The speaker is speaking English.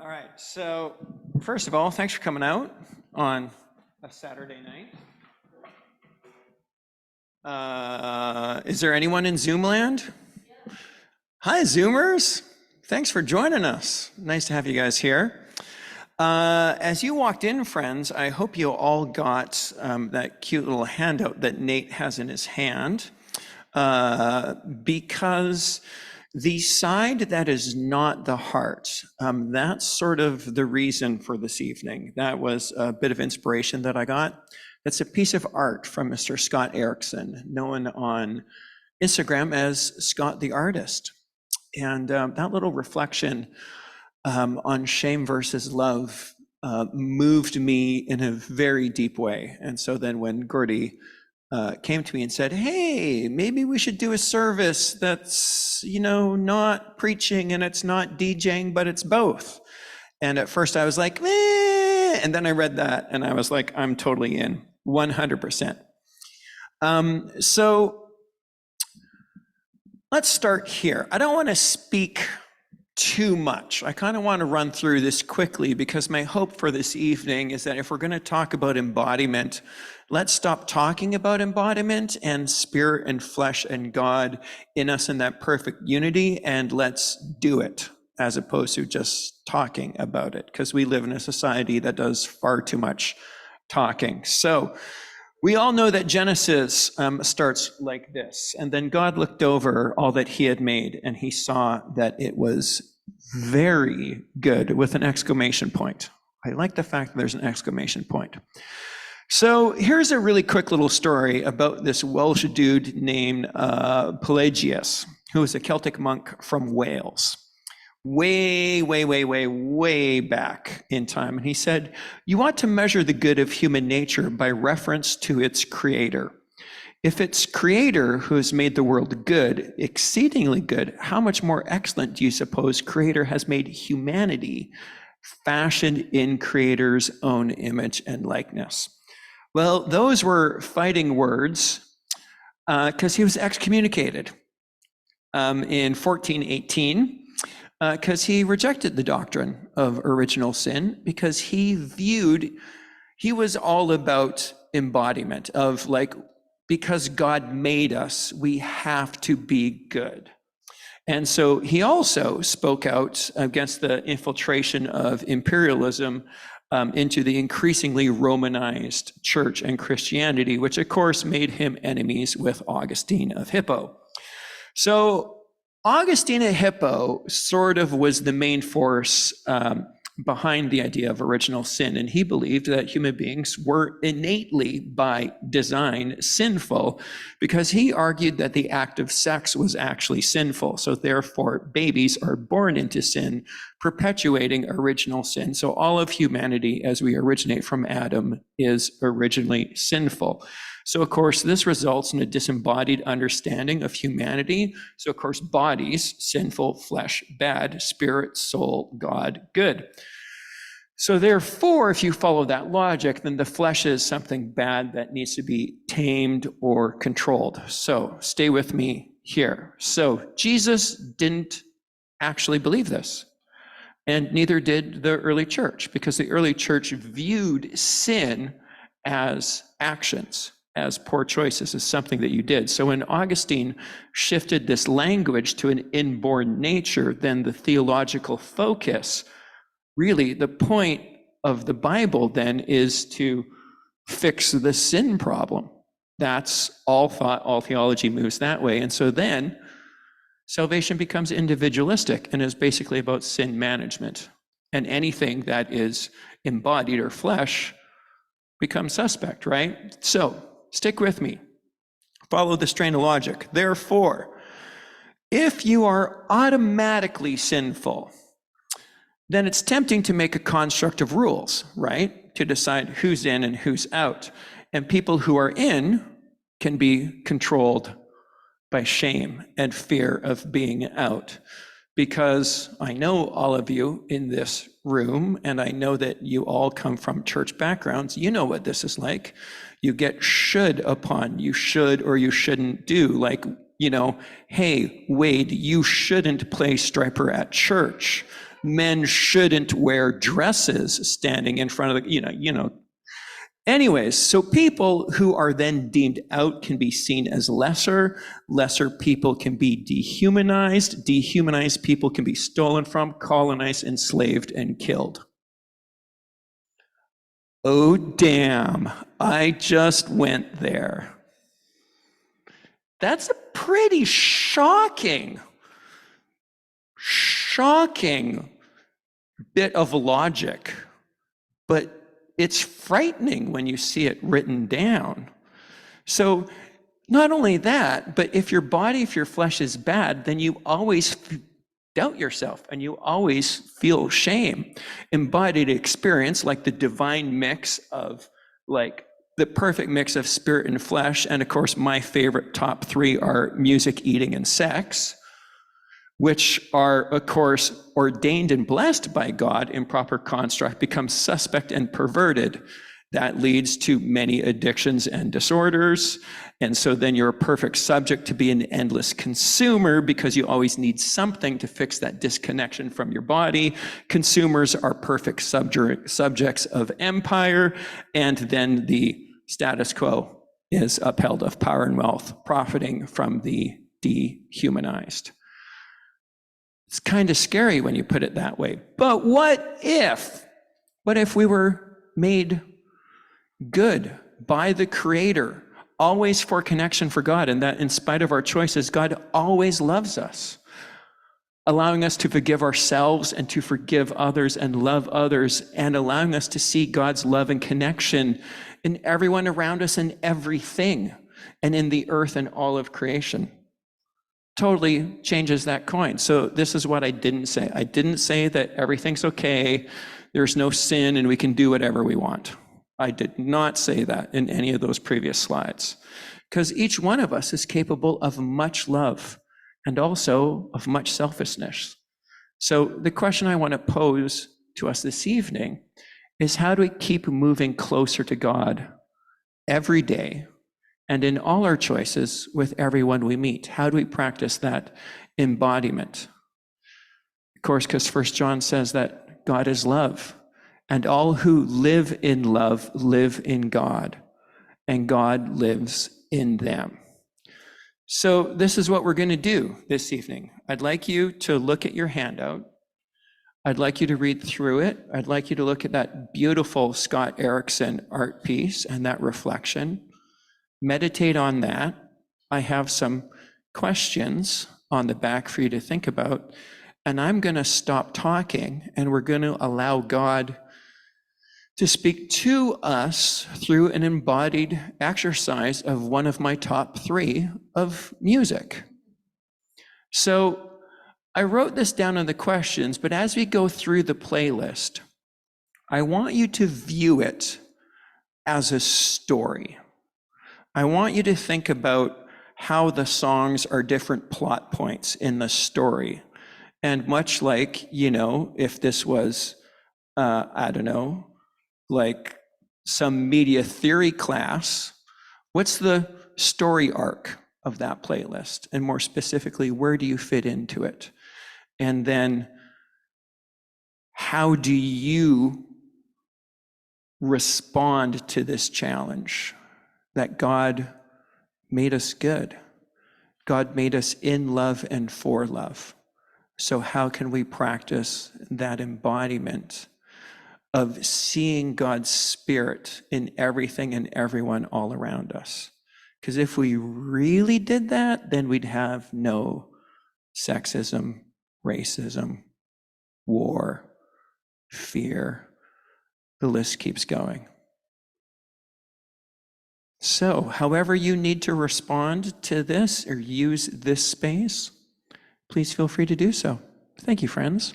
All right, so first of all, thanks for coming out on a Saturday night. Is there anyone in Zoom land? Hi, Zoomers. Thanks for joining us. Nice to have you guys here. As you walked in, friends, I hope you all got that cute little handout that Nate has in his hand, because the side that is not the heart, that's sort of the reason for this evening. That was a bit of inspiration that I got. It's a piece of art from Mr. Scott Erickson, known on Instagram as Scott the Artist. And that little reflection on shame versus love moved me in a very deep way. And so then when Gordy came to me and said, hey, maybe we should do a service that's, not preaching and it's not DJing, but it's both. And at first I was like, eh, and then I read that and I was like, I'm totally in, 100%. So let's start here. I don't want to speak too much. I kind of want to run through this quickly because my hope for this evening is that if we're going to talk about embodiment, let's stop talking about embodiment and spirit and flesh and God in us in that perfect unity, and let's do it as opposed to just talking about it, because we live in a society that does far too much talking. So we all know that Genesis starts like this, and then God looked over all that he had made and he saw that it was very good with an exclamation point. I like the fact that there's an exclamation point. So here's a really quick little story about this Welsh dude named Pelagius, who was a Celtic monk from Wales. Way back in time. And he said, you ought to measure the good of human nature by reference to its creator. If its creator, who has made the world good, exceedingly good, how much more excellent do you suppose creator has made humanity, fashioned in creator's own image and likeness? Well, those were fighting words because he was excommunicated in 1418. Because he rejected the doctrine of original sin, because he was all about embodiment of because God made us, we have to be good. And so he also spoke out against the infiltration of imperialism into the increasingly Romanized church and Christianity, which of course made him enemies with Augustine of Hippo. So Augustine of Hippo sort of was the main force behind the idea of original sin, and he believed that human beings were innately, by design, sinful, because he argued that the act of sex was actually sinful. So therefore, babies are born into sin, perpetuating original sin. So all of humanity, as we originate from Adam, is originally sinful. So, of course, this results in a disembodied understanding of humanity. So, of course, bodies, sinful, flesh, bad, spirit, soul, God, good. So, therefore, if you follow that logic, then the flesh is something bad that needs to be tamed or controlled. So, stay with me here. So, Jesus didn't actually believe this, and neither did the early church, because the early church viewed sin as actions, as poor choices, as something that you did. So when Augustine shifted this language to an inborn nature, then the theological focus, really the point of the Bible then is to fix the sin problem. That's all thought, all theology moves that way. And so then salvation becomes individualistic and is basically about sin management. And anything that is embodied or flesh becomes suspect, right? So stick with me. Follow this train of logic. Therefore, if you are automatically sinful, then it's tempting to make a construct of rules, right? To decide who's in and who's out. And people who are in can be controlled by shame and fear of being out. Because I know all of you in this room, and I know that you all come from church backgrounds. You know what this is like. You get should upon, you should or you shouldn't do. Like, hey, Wade, you shouldn't play striper at church. Men shouldn't wear dresses standing in front of the, Anyways, so people who are then deemed out can be seen as lesser. Lesser people can be dehumanized. Dehumanized people can be stolen from, colonized, enslaved, and killed. Oh, damn, I just went there. That's a pretty shocking bit of logic, but it's frightening when you see it written down. So not only that, but if your flesh is bad, then you always doubt yourself and you always feel shame. Embodied experience, like the divine mix of, like the perfect mix of spirit and flesh, and of course my favorite top three are music, eating, and sex, which are, of course, ordained and blessed by God in proper construct, becomes suspect and perverted. That leads to many addictions and disorders. And so then you're a perfect subject to be an endless consumer because you always need something to fix that disconnection from your body. Consumers are perfect subjects of empire. And then the status quo is upheld of power and wealth, profiting from the dehumanized. It's kind of scary when you put it that way. But what if we were made good by the Creator, always for connection for God, and that in spite of our choices, God always loves us, allowing us to forgive ourselves and to forgive others and love others, and allowing us to see God's love and connection in everyone around us and everything, and in the earth and all of creation. Totally changes that coin. So this is what I didn't say. I didn't say that everything's okay, there's no sin, and we can do whatever we want. I did not say that in any of those previous slides, because each one of us is capable of much love and also of much selfishness. So the question I want to pose to us this evening is, how do we keep moving closer to God every day and in all our choices with everyone we meet? How do we practice that embodiment? Of course, because 1 John says that God is love, and all who live in love live in God, and God lives in them. So this is what we're going to do this evening. I'd like you to look at your handout. I'd like you to read through it. I'd like you to look at that beautiful Scott Erickson art piece and that reflection. Meditate on that. I have some questions on the back for you to think about, and I'm going to stop talking, and we're going to allow God to speak to us through an embodied exercise of one of my top three of music. So I wrote this down in the questions, but as we go through the playlist, I want you to view it as a story. I want you to think about how the songs are different plot points in the story. And much like, if this was, like some media theory class, what's the story arc of that playlist? And more specifically, where do you fit into it? And then how do you respond to this challenge that God made us good? God made us in love and for love. So how can we practice that embodiment of seeing God's Spirit in everything and everyone all around us? Because if we really did that, then we'd have no sexism, racism, war, fear. The list keeps going. So, however you need to respond to this or use this space, please feel free to do so. Thank you, friends.